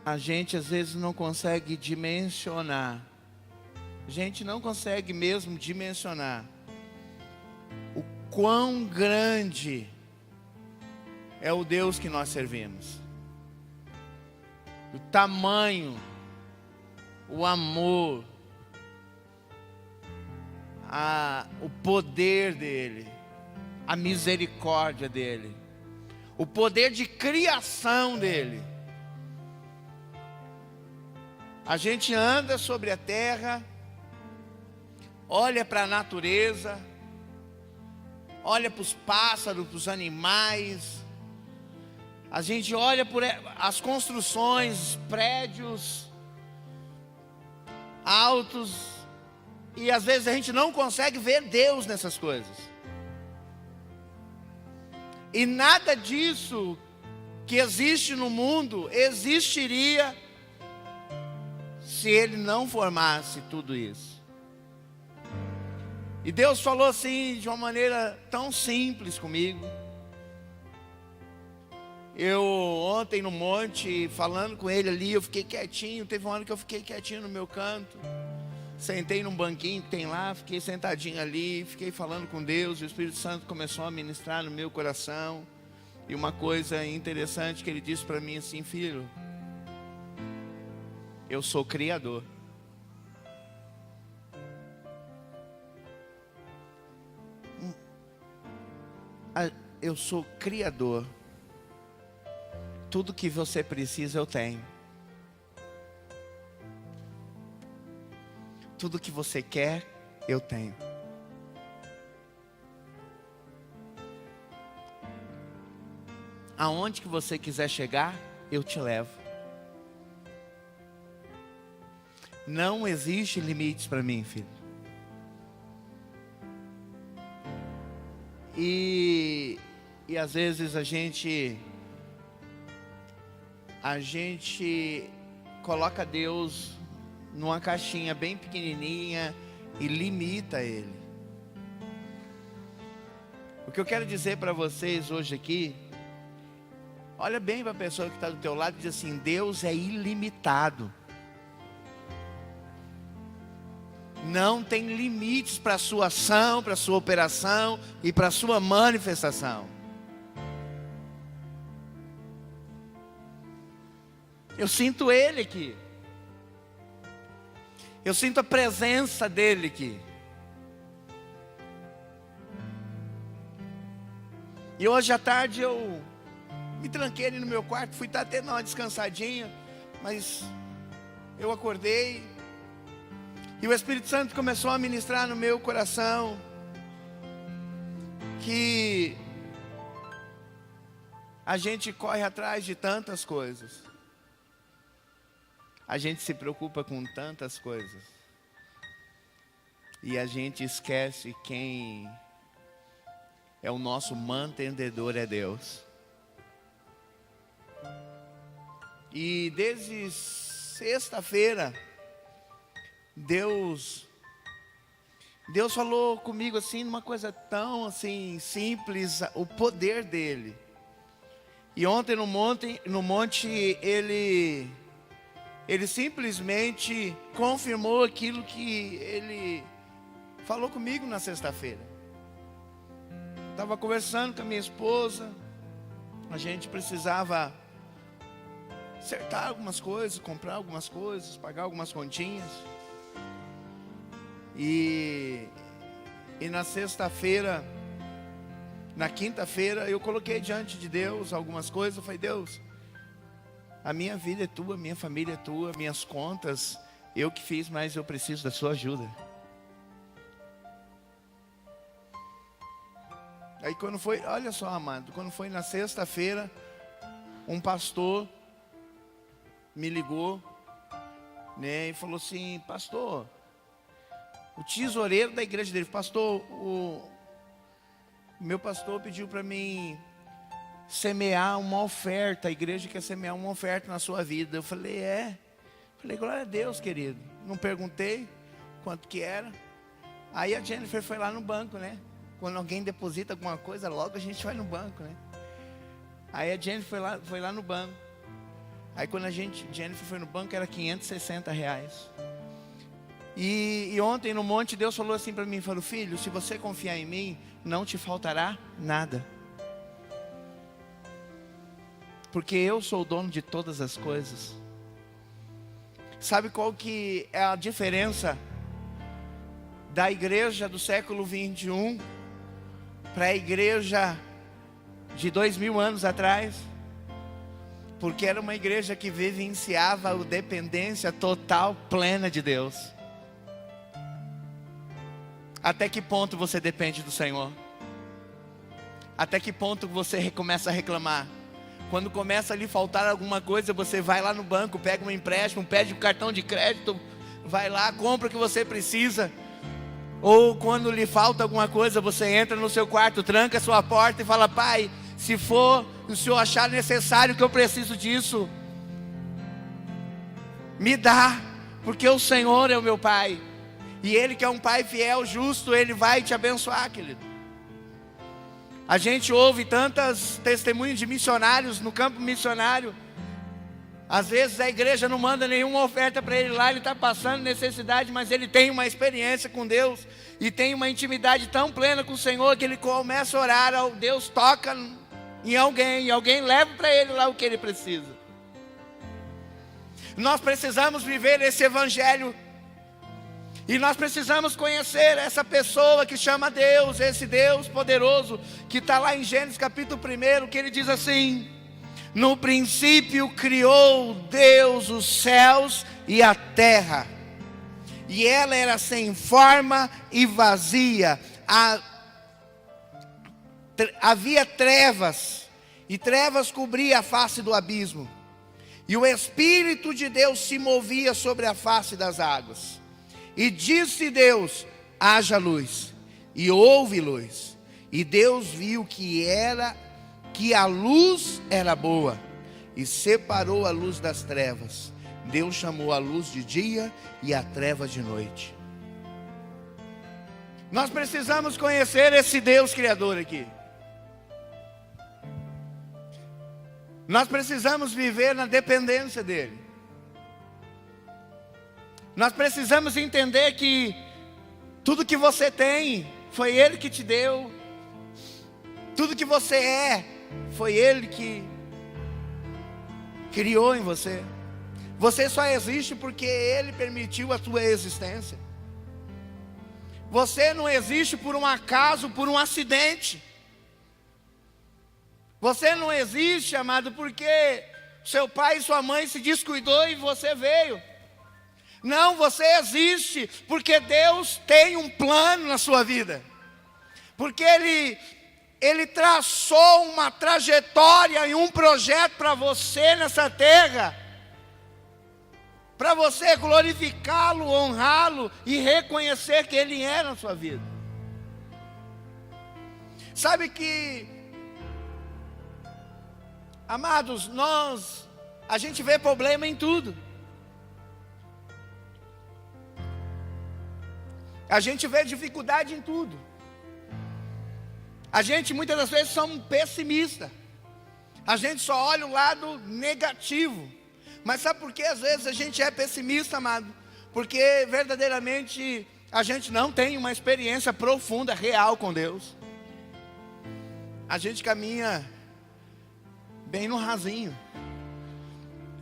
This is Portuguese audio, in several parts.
a gente às vezes não consegue dimensionar. A gente não consegue mesmo dimensionar o quão grande é o Deus que nós servimos. O tamanho, o amor, o poder dele, a misericórdia dele, o poder de criação dele. A gente anda sobre a terra, olha para a natureza, olha para os pássaros, para os animais, a gente olha por as construções, prédios altos, e às vezes a gente não consegue ver Deus nessas coisas. E nada disso que existe no mundo existiria se Ele não formasse tudo isso. E Deus falou assim de uma maneira tão simples comigo. Eu ontem no monte, falando com Ele ali, eu fiquei quietinho. Teve um ano que eu fiquei quietinho no meu canto. Sentei num banquinho que tem lá, fiquei sentadinho ali, fiquei falando com Deus. E o Espírito Santo começou a ministrar no meu coração. E uma coisa interessante que Ele disse para mim assim: filho, eu sou criador. Eu sou criador. Tudo que você precisa eu tenho. Tudo que você quer eu tenho. Aonde que você quiser chegar, eu te levo. Não existe limites para mim, filho. E às vezes a gente coloca Deus numa caixinha bem pequenininha e limita Ele. O que eu quero dizer para vocês hoje aqui, olha bem para a pessoa que está do teu lado e diz assim: Deus é ilimitado. Não tem limites para a sua ação, para a sua operação e para a sua manifestação. Eu sinto Ele aqui. Eu sinto a presença dEle aqui. E hoje à tarde eu me tranquei ali no meu quarto, fui até dar uma descansadinha, mas eu acordei e o Espírito Santo começou a ministrar no meu coração que a gente corre atrás de tantas coisas. A gente se preocupa com tantas coisas. E a gente esquece quem é o nosso mantenedor, é Deus. E desde sexta-feira, Deus falou comigo assim, numa coisa tão assim simples, o poder dele. E ontem no monte ele simplesmente confirmou aquilo que ele falou comigo na sexta-feira. Estava conversando com a minha esposa, a gente precisava acertar algumas coisas, comprar algumas coisas, pagar algumas continhas. E na sexta-feira, na quinta-feira, eu coloquei diante de Deus algumas coisas. Eu falei: Deus, a minha vida é tua, minha família é tua, minhas contas eu que fiz, mas eu preciso da sua ajuda. Aí quando foi, olha só, amado, quando foi na sexta-feira, um pastor me ligou, né, e falou assim: pastor, o tesoureiro da igreja dele, pastor, o meu pastor pediu para mim semear uma oferta, a igreja quer semear uma oferta na sua vida. Eu falei: falei: glória a Deus, querido. Não perguntei quanto que era. Aí a Jennifer foi lá no banco, né? Quando alguém deposita alguma coisa, logo a gente vai no banco, né? Aí a Jennifer foi lá no banco. Aí quando Jennifer foi no banco, era R$560. E ontem no monte, Deus falou assim para mim, falou: filho, se você confiar em mim, não te faltará nada. Porque eu sou o dono de todas as coisas. Sabe qual que é a diferença da igreja do século 21 para a igreja de 2000 anos atrás? Porque era uma igreja que vivenciava a dependência total, plena de Deus. Até que ponto você depende do Senhor? Até que ponto você começa a reclamar? Quando começa a lhe faltar alguma coisa, você vai lá no banco, pega um empréstimo, pede um cartão de crédito, vai lá, compra o que você precisa. Ou quando lhe falta alguma coisa, você entra no seu quarto, tranca a sua porta e fala: pai, se for, o senhor achar necessário que eu preciso disso, me dá, porque o Senhor é o meu pai. E Ele que é um pai fiel, justo, Ele vai te abençoar, querido. A gente ouve tantas testemunhos de missionários no campo missionário. Às vezes a igreja não manda nenhuma oferta para ele lá, ele está passando necessidade, mas ele tem uma experiência com Deus e tem uma intimidade tão plena com o Senhor que ele começa a orar, Deus toca em alguém, e alguém leva para ele lá o que ele precisa. Nós precisamos viver esse evangelho. E nós precisamos conhecer essa pessoa que chama Deus, esse Deus poderoso, que está lá em Gênesis capítulo 1, que ele diz assim: no princípio criou Deus os céus e a terra, e ela era sem forma e vazia, havia trevas, e trevas cobria a face do abismo, e o Espírito de Deus se movia sobre a face das águas. E disse Deus: haja luz, e houve luz. E Deus viu que a luz era boa, e separou a luz das trevas. Deus chamou a luz de dia e a treva de noite. Nós precisamos conhecer esse Deus Criador aqui. Nós precisamos viver na dependência dEle. Nós precisamos entender que tudo que você tem, foi Ele que te deu. Tudo que você é, foi Ele que criou em você. Você só existe porque Ele permitiu a sua existência. Você não existe por um acaso, por um acidente. Você não existe, amado, porque seu pai e sua mãe se descuidou e você veio. Não, você existe porque Deus tem um plano na sua vida. Porque Ele traçou uma trajetória e um projeto para você nessa terra. Para você glorificá-lo, honrá-lo e reconhecer que Ele é na sua vida. Sabe que, amados, a gente vê problema em tudo. A gente vê dificuldade em tudo. A gente muitas das vezes somos pessimistas. A gente só olha o lado negativo. Mas sabe por que às vezes a gente é pessimista, amado? Porque verdadeiramente a gente não tem uma experiência profunda, real com Deus. A gente caminha bem no rasinho.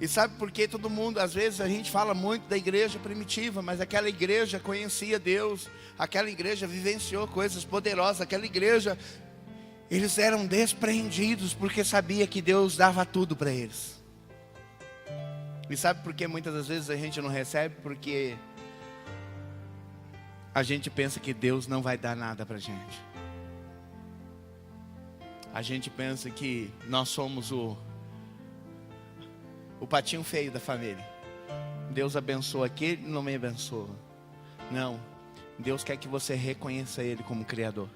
E sabe por que todo mundo, às vezes a gente fala muito da igreja primitiva, mas aquela igreja conhecia Deus, aquela igreja vivenciou coisas poderosas, aquela igreja, eles eram despreendidos porque sabia que Deus dava tudo para eles. E sabe por que muitas das vezes a gente não recebe? Porque a gente pensa que Deus não vai dar nada para a gente. A gente pensa que nós somos o patinho feio da família. Deus abençoa aquele, não me abençoa. Não, Deus quer que você reconheça Ele como Criador.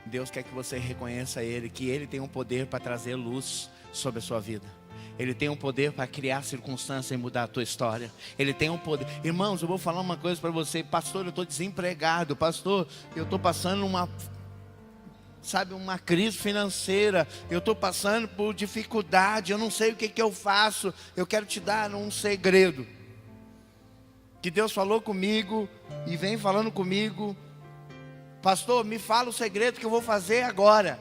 Deus quer que você reconheça Ele, que Ele tem um poder para trazer luz sobre a sua vida. Ele tem um poder para criar circunstância e mudar a tua história. Ele tem um poder. Irmãos, eu vou falar uma coisa para você. Pastor, eu estou desempregado. Pastor, eu estou passando uma sabe, uma crise financeira, eu estou passando por dificuldade, eu não sei o que eu faço. Eu quero te dar um segredo, que Deus falou comigo, e vem falando comigo. Pastor, me fala o segredo que eu vou fazer agora.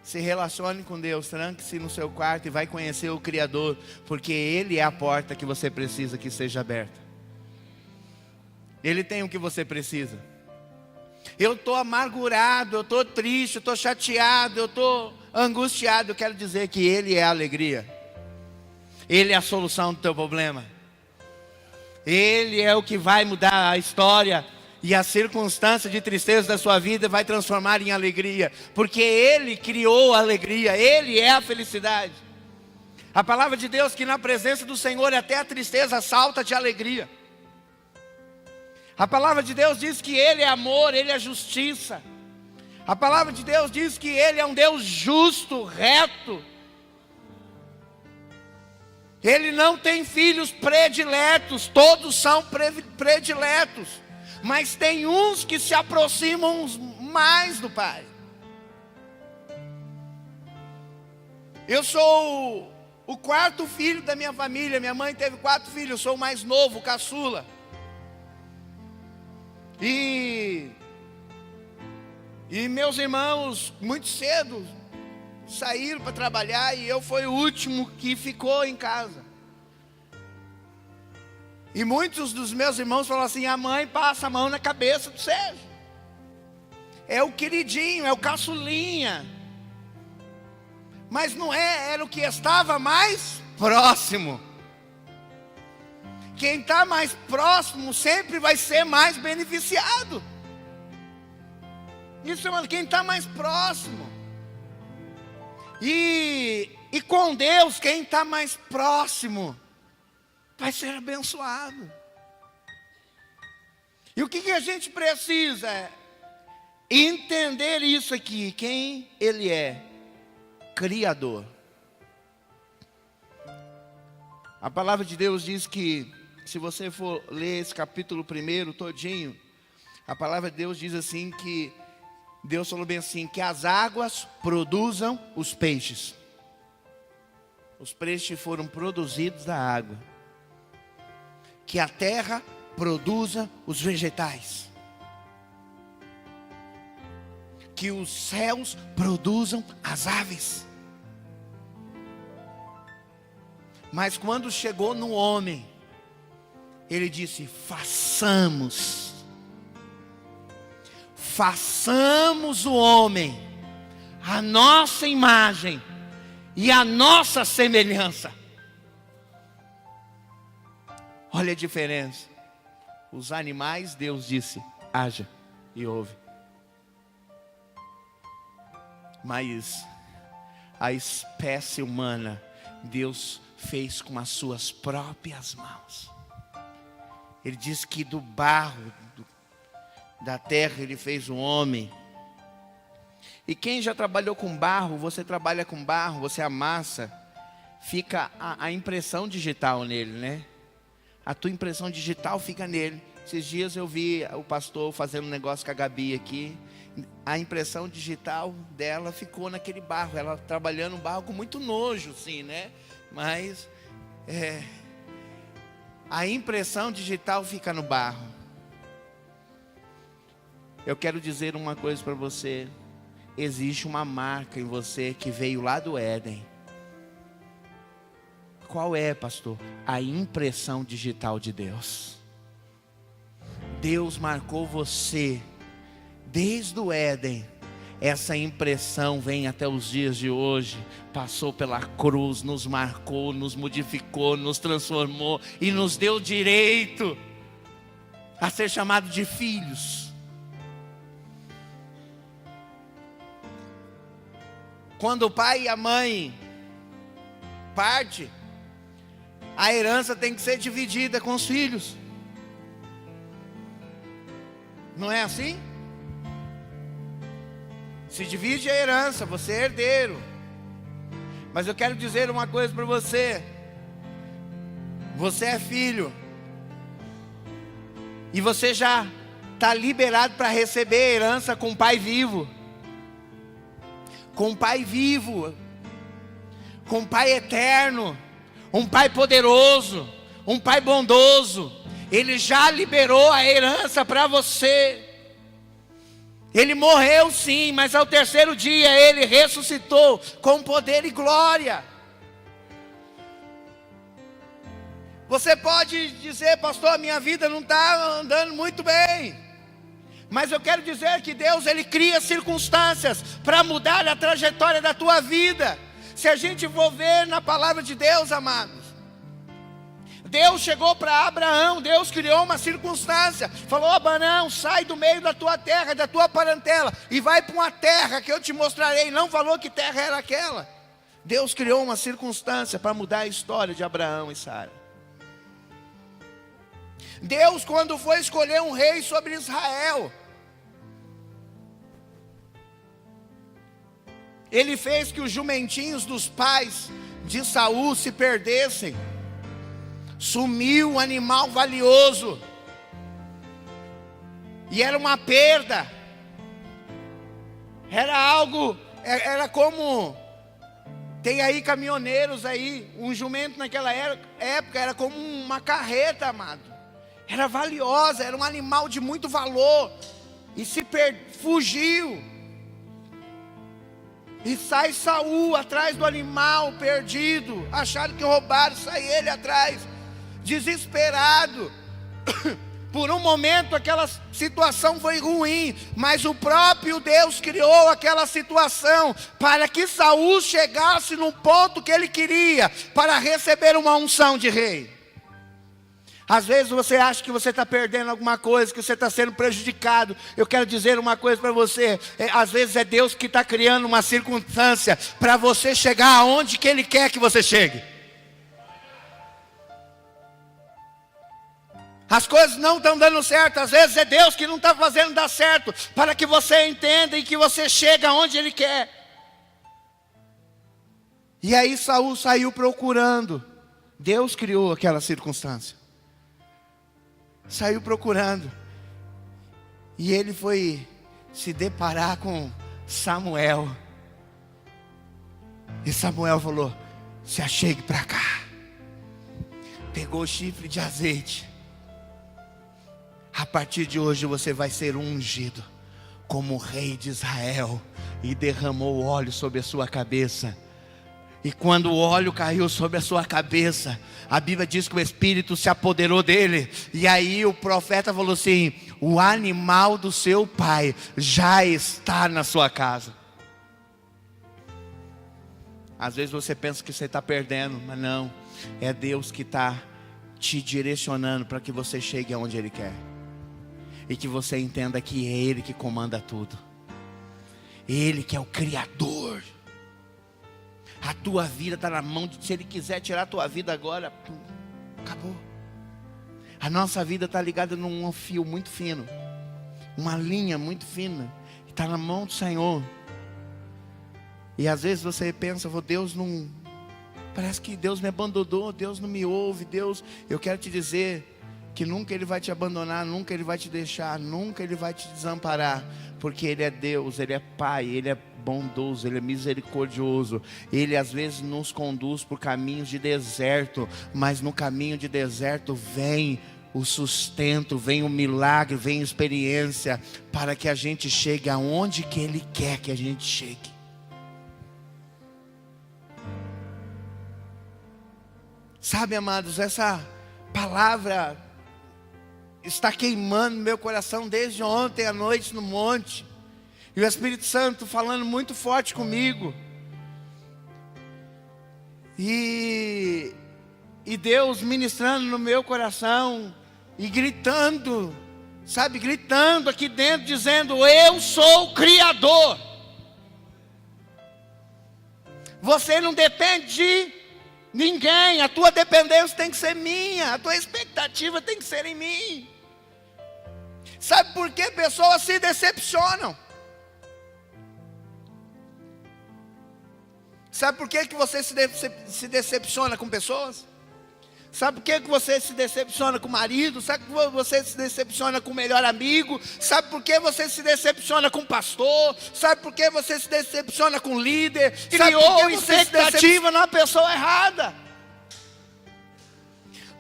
Se relacione com Deus, tranque-se no seu quarto e vai conhecer o Criador, porque Ele é a porta que você precisa que seja aberta. Ele tem o que você precisa. Eu estou amargurado, eu estou triste, eu estou chateado, eu estou angustiado. Eu quero dizer que Ele é a alegria. Ele é a solução do teu problema. Ele é o que vai mudar a história e a circunstância de tristeza da sua vida, vai transformar em alegria. Porque Ele criou a alegria, Ele é a felicidade. A palavra de Deus que na presença do Senhor até a tristeza salta de alegria. A palavra de Deus diz que Ele é amor, Ele é justiça. A palavra de Deus diz que Ele é um Deus justo, reto. Ele não tem filhos prediletos, todos são prediletos. Mas tem uns que se aproximam mais do Pai. Eu sou o quarto filho da minha família. Minha mãe teve 4 filhos, eu sou o mais novo, o caçula. E meus irmãos, muito cedo, saíram para trabalhar, e eu fui o último que ficou em casa. E muitos dos meus irmãos falaram assim: a mãe passa a mão na cabeça do Sérgio. É o queridinho, é o caçulinha. Mas não é, era o que estava mais próximo. Quem está mais próximo sempre vai ser mais beneficiado. Isso é quem está mais próximo. E com Deus, quem está mais próximo vai ser abençoado. E o que a gente precisa é entender isso aqui, quem Ele é, Criador. A palavra de Deus diz que, se você for ler esse capítulo 1 todinho, a palavra de Deus diz assim que Deus falou bem assim, que as águas produzam os peixes. Os peixes foram produzidos da água. Que a terra produza os vegetais. Que os céus produzam as aves. Mas quando chegou no homem, Ele disse: façamos o homem a nossa imagem e a nossa semelhança. Olha a diferença. Os animais, Deus disse: haja e ouve. Mas a espécie humana, Deus fez com as suas próprias mãos. Ele diz que do barro da terra Ele fez o homem. E quem já trabalhou com barro, você trabalha com barro, você amassa, fica a impressão digital nele, né? A tua impressão digital fica nele. Esses dias eu vi o pastor fazendo um negócio com a Gabi aqui. A impressão digital dela ficou naquele barro. Ela trabalhando um barro com muito nojo, assim, né? Mas a impressão digital fica no barro. Eu quero dizer uma coisa para você. Existe uma marca em você que veio lá do Éden. Qual é, pastor? A impressão digital de Deus. Deus marcou você desde o Éden. Essa impressão vem até os dias de hoje. Passou pela cruz, nos marcou, nos modificou, nos transformou e nos deu direito a ser chamado de filhos. Quando o pai e a mãe partem, a herança tem que ser dividida com os filhos. Não é assim? Se divide a herança, você é herdeiro. Mas eu quero dizer uma coisa para você. Você é filho. E você já está liberado para receber a herança com o pai vivo. com um Pai vivo, com um Pai eterno, um Pai poderoso, um Pai bondoso. Ele já liberou a herança para você. Ele morreu sim, mas ao terceiro dia Ele ressuscitou com poder e glória. Você pode dizer: pastor, a minha vida não está andando muito bem. Mas eu quero dizer que Deus, Ele cria circunstâncias para mudar a trajetória da tua vida. Se a gente for ver na palavra de Deus, amados, Deus chegou para Abraão, Deus criou uma circunstância, falou: Abraão, sai do meio da tua terra, da tua parentela, e vai para uma terra que eu te mostrarei. Não falou que terra era aquela. Deus criou uma circunstância para mudar a história de Abraão e Sara. Deus, quando foi escolher um rei sobre Israel, Ele fez que os jumentinhos dos pais de Saul se perdessem. Sumiu um animal valioso, e era uma perda, era algo, era como, tem aí caminhoneiros aí, um jumento naquela época era como uma carreta, amado, era valiosa, era um animal de muito valor, e fugiu, e sai Saul atrás do animal perdido, acharam que roubaram, sai ele atrás, desesperado. Por um momento aquela situação foi ruim, mas o próprio Deus criou aquela situação para que Saul chegasse no ponto que ele queria, para receber uma unção de rei. Às vezes você acha que você está perdendo alguma coisa, que você está sendo prejudicado. Eu quero dizer uma coisa para você, às vezes é Deus que está criando uma circunstância para você chegar aonde que Ele quer que você chegue. As coisas não estão dando certo, às vezes é Deus que não está fazendo dar certo, para que você entenda e que você chegue aonde Ele quer. E aí Saul saiu procurando, Deus criou aquela circunstância, saiu procurando, e ele foi se deparar com Samuel, e Samuel falou: se achegue para cá. Pegou o chifre de azeite. A partir de hoje você vai ser ungido como rei de Israel. E derramou óleo sobre a sua cabeça. E quando o óleo caiu sobre a sua cabeça, a Bíblia diz que o Espírito se apoderou dele. E aí o profeta falou assim: o animal do seu pai já está na sua casa. Às vezes você pensa que você está perdendo, mas não. É Deus que está te direcionando para que você chegue aonde Ele quer. E que você entenda que é Ele que comanda tudo. Ele que é o Criador. A tua vida está na mão de... Se Ele quiser tirar a tua vida agora, acabou. A nossa vida está ligada num fio muito fino. Uma linha muito fina. Está na mão do Senhor. E às vezes você pensa: Deus não... Parece que Deus me abandonou, Deus não me ouve, Deus... Eu quero te dizer que nunca Ele vai te abandonar, nunca Ele vai te deixar, nunca Ele vai te desamparar, porque Ele é Deus, Ele é Pai, Ele é bondoso, Ele é misericordioso. Ele às vezes nos conduz por caminhos de deserto, mas no caminho de deserto vem o sustento, vem o milagre, vem a experiência, para que a gente chegue aonde que Ele quer que a gente chegue. Sabe, amados, essa palavra está queimando no meu coração desde ontem à noite no monte. E o Espírito Santo falando muito forte comigo. E Deus ministrando no meu coração. E gritando, sabe, gritando aqui dentro, dizendo: eu sou o Criador. Você não depende de ninguém, a tua dependência tem que ser minha, a tua expectativa tem que ser em mim. Sabe por que pessoas se decepcionam? Sabe por que você se decepciona com pessoas? Sabe por que você se decepciona com o marido? Sabe por que você se decepciona com o melhor amigo? Sabe por que você se decepciona com o pastor? Sabe por que você se decepciona com o líder? Sabe por que você se decepciona na pessoa errada?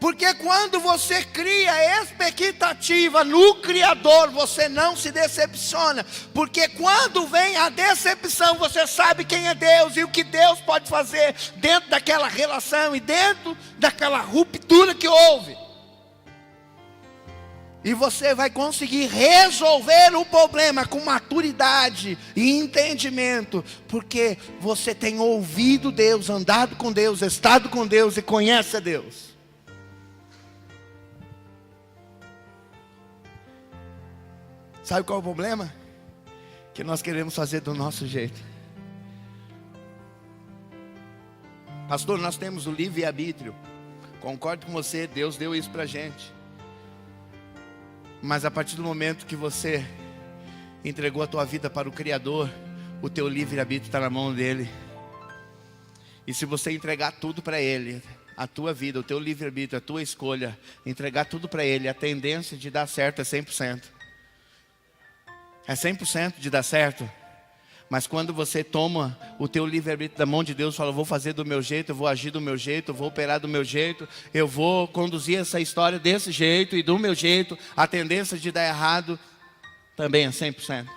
Porque quando você cria expectativa no Criador, você não se decepciona. Porque quando vem a decepção, você sabe quem é Deus e o que Deus pode fazer dentro daquela relação e dentro daquela ruptura que houve. E você vai conseguir resolver o problema com maturidade e entendimento. Porque você tem ouvido Deus, andado com Deus, estado com Deus e conhece a Deus. Sabe qual é o problema? Que nós queremos fazer do nosso jeito. Pastor, nós temos o livre-arbítrio. Concordo com você, Deus deu isso pra gente. Mas a partir do momento que você entregou a tua vida para o Criador, o teu livre-arbítrio está na mão dele. E se você entregar tudo para ele, a tua vida, o teu livre-arbítrio, a tua escolha, entregar tudo para ele, a tendência de dar certo é 100%. É 100% de dar certo. Mas quando você toma o teu livre-arbítrio da mão de Deus, fala, eu vou fazer do meu jeito, eu vou agir do meu jeito, eu vou operar do meu jeito, eu vou conduzir essa história desse jeito e do meu jeito, a tendência de dar errado também é 100%.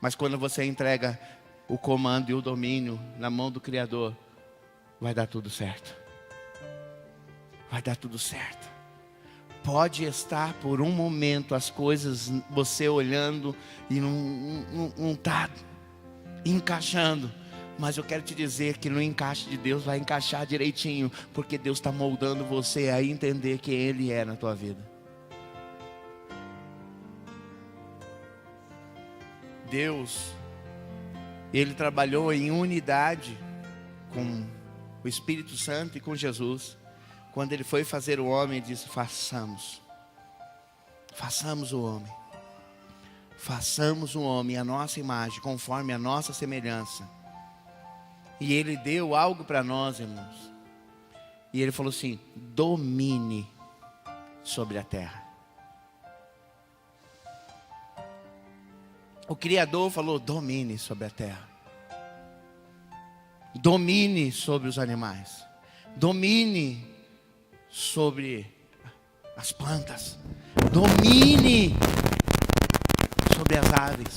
Mas quando você entrega o comando e o domínio na mão do Criador, vai dar tudo certo. Vai dar tudo certo. Pode estar por um momento as coisas, você olhando e não está encaixando. Mas eu quero te dizer que no encaixe de Deus vai encaixar direitinho. Porque Deus está moldando você a entender quem Ele é na tua vida. Deus, Ele trabalhou em unidade com o Espírito Santo e com Jesus. Quando ele foi fazer o homem, ele disse, façamos o homem. Façamos o homem a nossa imagem, conforme a nossa semelhança. E ele deu algo para nós, irmãos. E ele falou assim, domine sobre a terra. O Criador falou, domine sobre a terra. Domine sobre os animais. Domine sobre as plantas. Domine sobre as aves.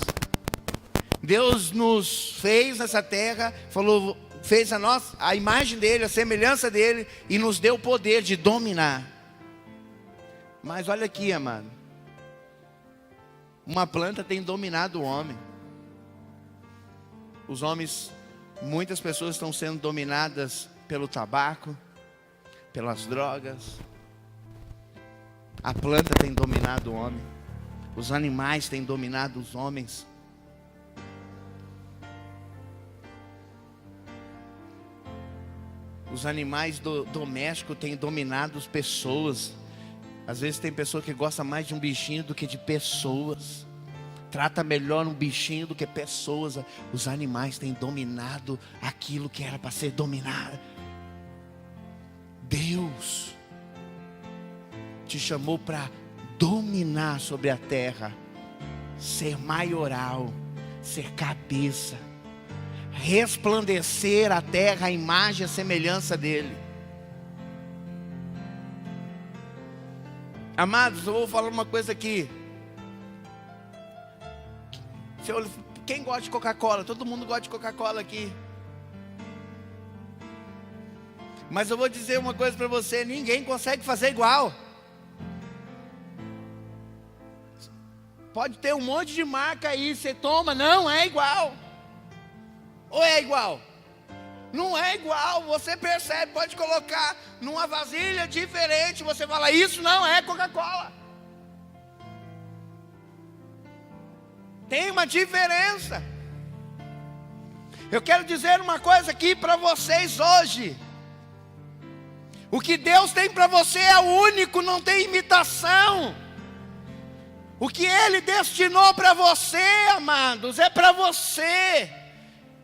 Deus nos fez nessa terra, falou, fez a imagem dele, a semelhança dele, e nos deu o poder de dominar. Mas olha aqui, amado, uma planta tem dominado o homem. Os homens, muitas pessoas estão sendo dominadas pelo tabaco, pelas drogas. A planta tem dominado o homem. Os animais têm dominado os homens. Os animais domésticos têm dominado as pessoas. Às vezes tem pessoa que gosta mais de um bichinho do que de pessoas. Trata melhor um bichinho do que pessoas. Os animais têm dominado aquilo que era para ser dominado. Deus te chamou para dominar sobre a terra, ser maioral, ser cabeça, resplandecer a terra, a imagem e a semelhança dele. Amados, eu vou falar uma coisa aqui. Quem gosta de Coca-Cola? Todo mundo gosta de Coca-Cola aqui. Mas eu vou dizer uma coisa para você, ninguém consegue fazer igual. Pode ter um monte de marca aí, você toma, não é igual. Ou é igual? Não é igual, você percebe, pode colocar numa vasilha diferente, você fala, isso não é Coca-Cola. Tem uma diferença. Eu quero dizer uma coisa aqui para vocês hoje. O que Deus tem para você é único, não tem imitação. O que Ele destinou para você, amados, é para você.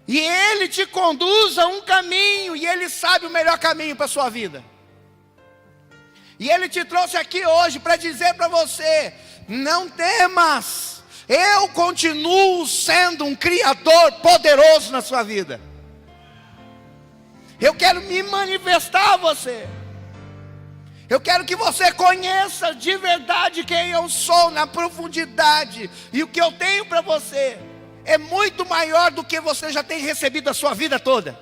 E Ele te conduz a um caminho, e Ele sabe o melhor caminho para a sua vida. E Ele te trouxe aqui hoje para dizer para você: não temas, eu continuo sendo um Criador poderoso na sua vida. Eu quero me manifestar a você. Eu quero que você conheça de verdade quem eu sou na profundidade. E o que eu tenho para você é muito maior do que você já tem recebido a sua vida toda.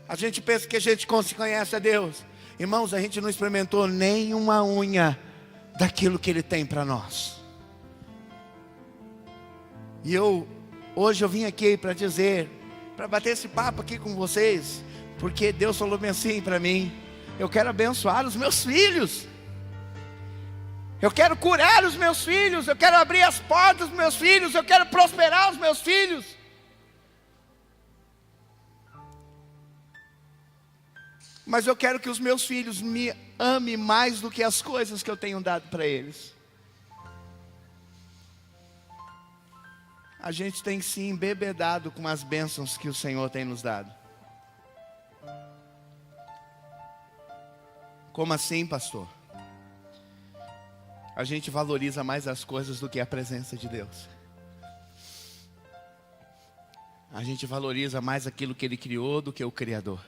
A gente pensa que a gente conhece a Deus. Irmãos, a gente não experimentou nem uma unha daquilo que Ele tem para nós. E hoje eu vim aqui para dizer, para bater esse papo aqui com vocês, porque Deus falou bem assim para mim: eu quero abençoar os meus filhos, eu quero curar os meus filhos, eu quero abrir as portas dos meus filhos, eu quero prosperar os meus filhos. Mas eu quero que os meus filhos me amem mais do que as coisas que eu tenho dado para eles. A gente tem se embebedado com as bênçãos que o Senhor tem nos dado. Como assim, pastor? A gente valoriza mais as coisas do que a presença de Deus. A gente valoriza mais aquilo que Ele criou do que o Criador.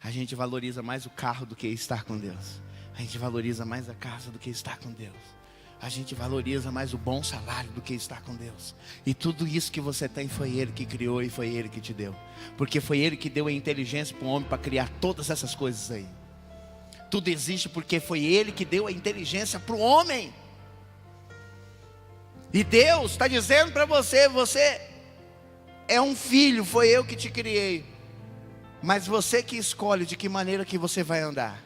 A gente valoriza mais o carro do que estar com Deus. A gente valoriza mais a casa do que estar com Deus. A gente valoriza mais o bom salário do que estar com Deus. E tudo isso que você tem foi Ele que criou e foi Ele que te deu. Porque foi Ele que deu a inteligência para o homem para criar todas essas coisas aí. Tudo existe porque foi Ele que deu a inteligência para o homem. E Deus está dizendo para você: você é um filho, foi eu que te criei. Mas você que escolhe de que maneira que você vai andar.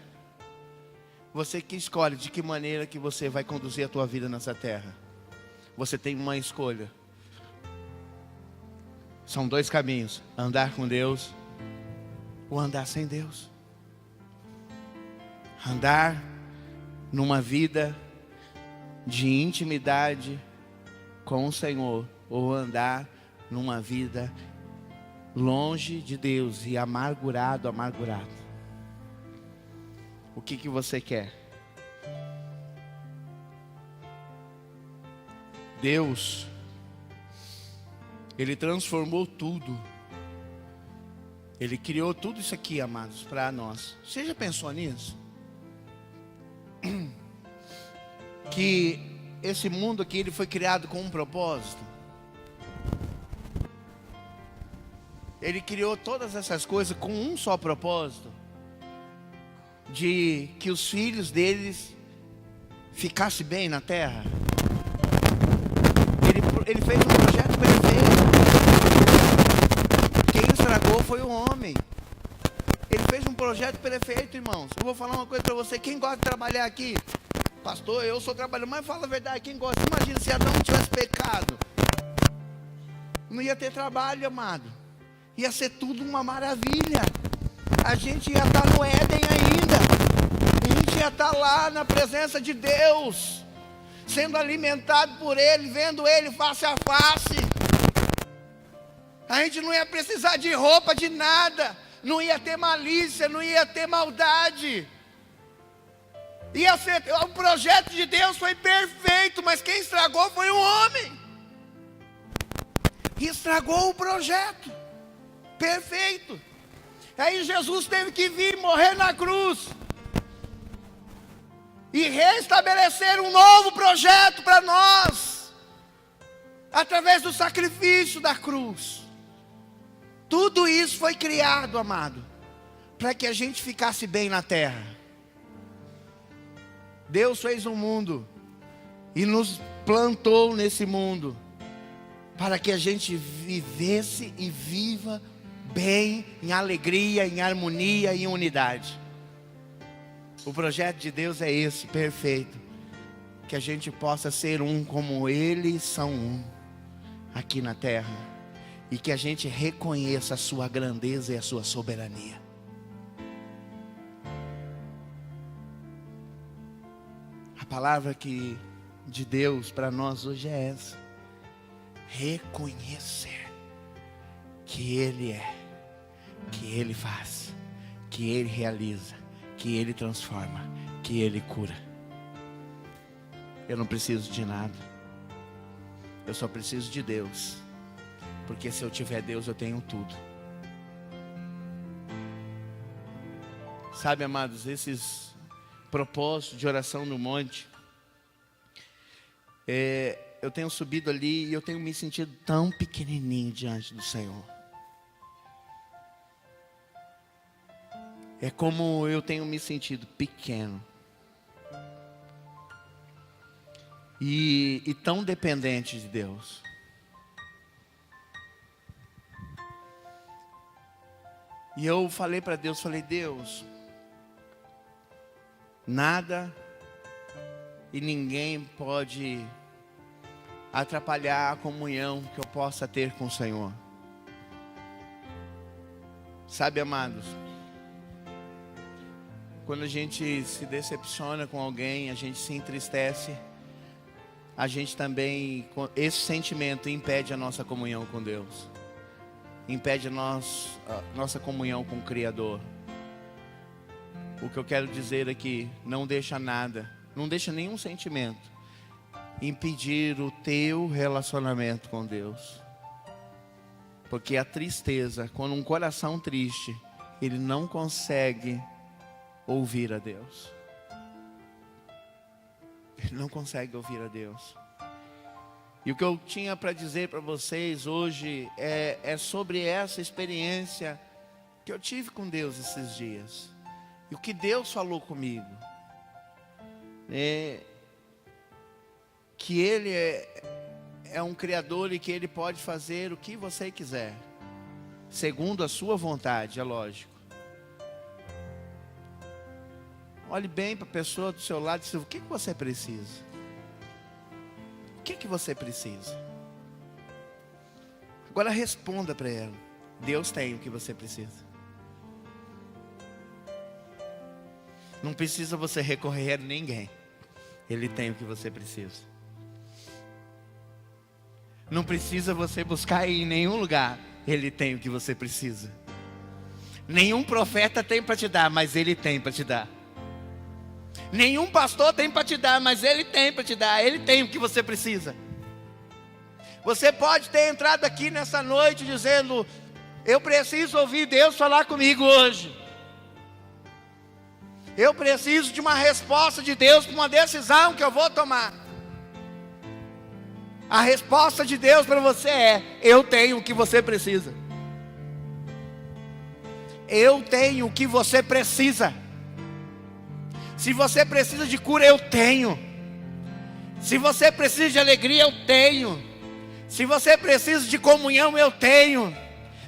Você que escolhe de que maneira que você vai conduzir a tua vida nessa terra. Você tem uma escolha. São dois caminhos: andar com Deus ou andar sem Deus. Andar numa vida de intimidade com o Senhor, ou andar numa vida longe de Deus e amargurado. O que você quer? Deus, Ele transformou tudo. Ele criou tudo isso aqui, amados, para nós. Você já pensou nisso? Que esse mundo aqui, ele foi criado com um propósito. Ele criou todas essas coisas com um só propósito: de que os filhos deles ficassem bem na terra. Ele fez um projeto perfeito. Quem estragou foi o homem. Ele fez um projeto perfeito, irmãos. Eu vou falar uma coisa para você: quem gosta de trabalhar aqui? Pastor, eu sou trabalhador, mas fala a verdade, quem gosta? Imagina se Adão não tivesse pecado. Não ia ter trabalho, amado. Ia ser tudo uma maravilha. A gente ia estar no Éden ainda. A gente ia estar lá na presença de Deus, sendo alimentado por Ele, vendo Ele face a face. A gente não ia precisar de roupa, de nada. Não ia ter malícia, não ia ter maldade. Ia ser, o projeto de Deus foi perfeito, mas quem estragou foi o homem. E estragou o projeto perfeito. Aí Jesus teve que vir morrer na cruz e restabelecer um novo projeto para nós, através do sacrifício da cruz. Tudo isso foi criado, amado, para que a gente ficasse bem na terra. Deus fez um mundo e nos plantou nesse mundo para que a gente vivesse e viva bem, em alegria, em harmonia e em unidade. O projeto de Deus é esse, perfeito. Que a gente possa ser um como eles são um aqui na terra. E que a gente reconheça a sua grandeza e a sua soberania. A palavra de Deus para nós hoje é essa: reconhecer que Ele é, que Ele faz, que Ele realiza, que Ele transforma, que Ele cura. Eu não preciso de nada. Eu só preciso de Deus. Porque se eu tiver Deus, eu tenho tudo. Sabe, amados, esses propósitos de oração no monte, eu tenho subido ali e eu tenho me sentido tão pequenininho diante do Senhor. É como eu tenho me sentido pequeno. E tão dependente de Deus. E eu falei para Deus, Deus, nada e ninguém pode atrapalhar a comunhão que eu possa ter com o Senhor. Sabe, amados, quando a gente se decepciona com alguém, a gente se entristece, a gente também, esse sentimento impede a nossa comunhão com Deus. Impede a nossa comunhão com o Criador. O que eu quero dizer aqui, não deixa nada, não deixa nenhum sentimento impedir o teu relacionamento com Deus. Porque a tristeza, quando um coração triste, ele não consegue ouvir a Deus. Ele não consegue ouvir a Deus. E o que eu tinha para dizer para vocês hoje é sobre essa experiência que eu tive com Deus esses dias. E o que Deus falou comigo. Que Ele é um Criador e que Ele pode fazer o que você quiser. Segundo a sua vontade, é lógico. Olhe bem para a pessoa do seu lado e diz, o que você precisa? O que você precisa? Agora responda para ela. Deus tem o que você precisa. Não precisa você recorrer a ninguém. Ele tem o que você precisa. Não precisa você buscar em nenhum lugar. Ele tem o que você precisa. Nenhum profeta tem para te dar, mas Ele tem para te dar. Nenhum pastor tem para te dar, mas Ele tem para te dar. Ele tem o que você precisa. Você pode ter entrado aqui nessa noite dizendo, eu preciso ouvir Deus falar comigo hoje. Eu preciso de uma resposta de Deus para uma decisão que eu vou tomar. A resposta de Deus para você é, eu tenho o que você precisa. Eu tenho o que você precisa. Se você precisa de cura, eu tenho. Se você precisa de alegria, eu tenho. Se você precisa de comunhão, eu tenho.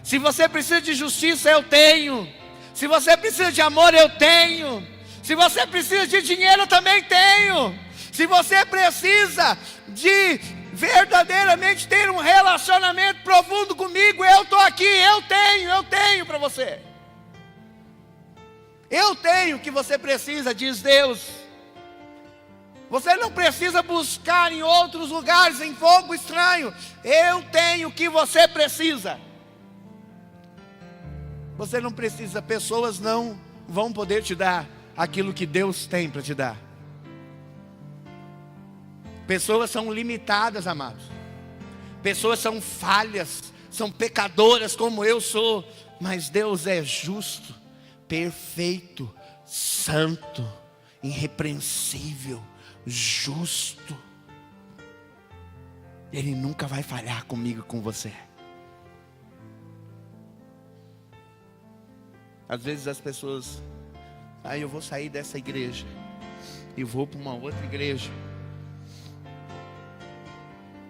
Se você precisa de justiça, eu tenho. Se você precisa de amor, eu tenho. Se você precisa de dinheiro, eu também tenho. Se você precisa de verdadeiramente ter um relacionamento profundo comigo, eu estou aqui, eu tenho para você. Eu tenho o que você precisa, diz Deus. Você não precisa buscar em outros lugares, em fogo estranho. Eu tenho o que você precisa. Você não precisa, pessoas não vão poder te dar aquilo que Deus tem para te dar. Pessoas são limitadas, amados. Pessoas são falhas, são pecadoras como eu sou. Mas Deus é justo, perfeito, santo, irrepreensível, justo. Ele nunca vai falhar comigo e com você. Às vezes as pessoas, eu vou sair dessa igreja e vou para uma outra igreja.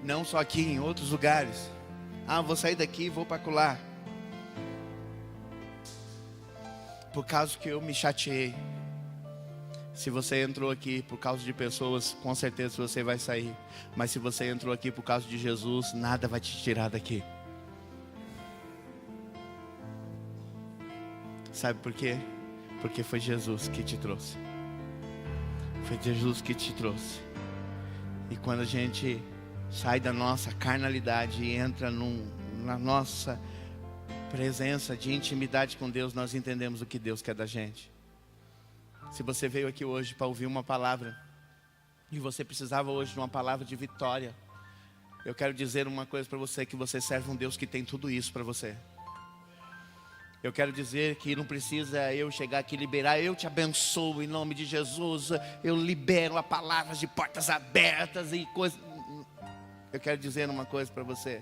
Não só aqui, em outros lugares. Vou sair daqui e vou para acolá. Por causa que eu me chateei. Se você entrou aqui por causa de pessoas, com certeza você vai sair. Mas se você entrou aqui por causa de Jesus, nada vai te tirar daqui. Sabe por quê? Porque foi Jesus que te trouxe. Foi Jesus que te trouxe. E quando a gente sai da nossa carnalidade e entra na nossa presença, de intimidade com Deus, nós entendemos o que Deus quer da gente. Se você veio aqui hoje para ouvir uma palavra, e você precisava hoje de uma palavra de vitória, eu quero dizer uma coisa para você, que você serve um Deus que tem tudo isso para você. Eu quero dizer que não precisa eu chegar aqui e liberar, eu te abençoo em nome de Jesus, eu libero a palavra de portas abertas e coisas. Eu quero dizer uma coisa para você.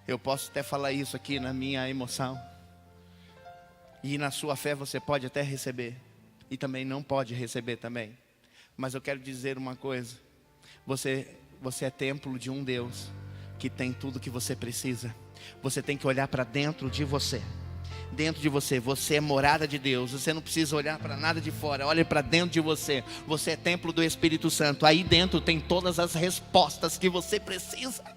Eu posso até falar isso aqui na minha emoção, e na sua fé você pode até receber, e também não pode receber também. Mas eu quero dizer uma coisa. Você é templo de um Deus que tem tudo que você precisa. Você tem que olhar para dentro de você. Dentro de você, você é morada de Deus. Você não precisa olhar para nada de fora. Olhe para dentro de você. Você é templo do Espírito Santo. Aí dentro tem todas as respostas que você precisa.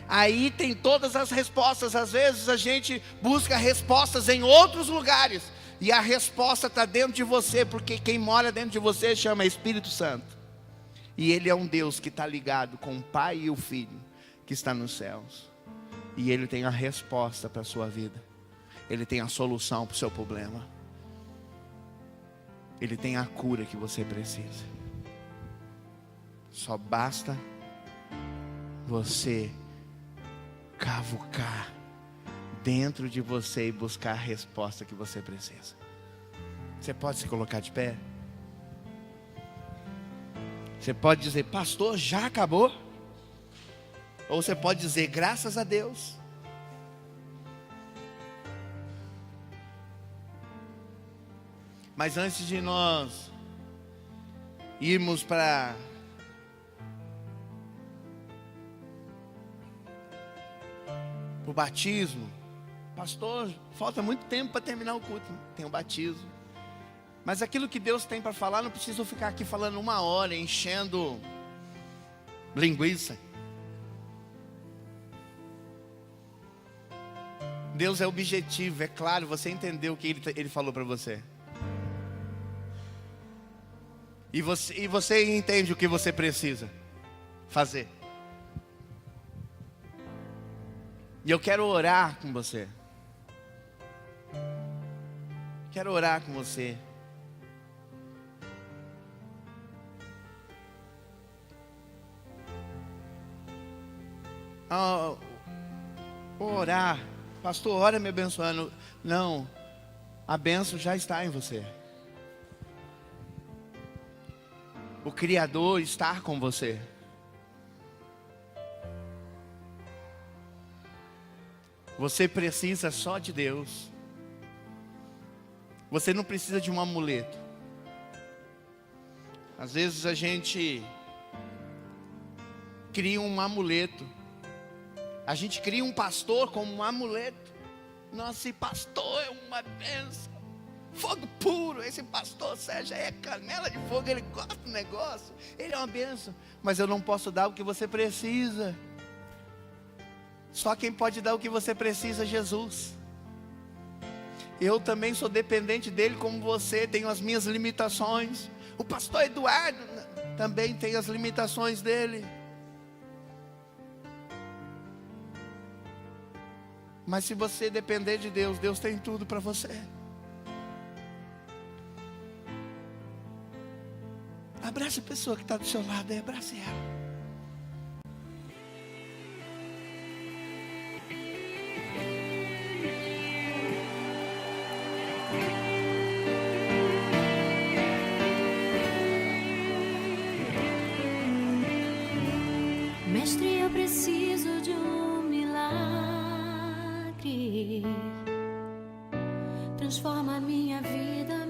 Aí tem todas as respostas. Às vezes a gente busca respostas em outros lugares, e a resposta está dentro de você, porque quem mora dentro de você chama Espírito Santo. E Ele é um Deus que está ligado com o Pai e o Filho, que está nos céus. E Ele tem a resposta para a sua vida. Ele tem a solução para o seu problema. Ele tem a cura que você precisa. Só basta você cavucar dentro de você e buscar a resposta que você precisa. Você pode se colocar de pé? Você pode dizer: pastor, já acabou? Ou você pode dizer: graças a Deus. Mas antes de nós irmos para o batismo, pastor, falta muito tempo para terminar o culto. Tem o batismo. Mas aquilo que Deus tem para falar, não preciso ficar aqui falando 1 hora, enchendo linguiça. Deus é objetivo, é claro, você entendeu o que Ele falou para você. E você entende o que você precisa fazer. E eu quero orar com você. Quero orar com você. Orar. Pastor, ora me abençoando. Não, a bênção já está em você. O Criador está com você. Você precisa só de Deus. Você não precisa de um amuleto. Às vezes a gente cria um amuleto. A gente cria um pastor como um amuleto. Nossa, esse pastor é uma bênção. Fogo puro, esse pastor Sérgio é canela de fogo, ele gosta do negócio. Ele é uma bênção. Mas eu não posso dar o que você precisa. Só quem pode dar o que você precisa é Jesus. Eu também sou dependente dele como você, tenho as minhas limitações. O pastor Eduardo também tem as limitações dele. Mas se você depender de Deus, Deus tem tudo para você. Abraça a pessoa que está do seu lado, abrace ela. Mestre, eu preciso de um milagre. Transforma minha vida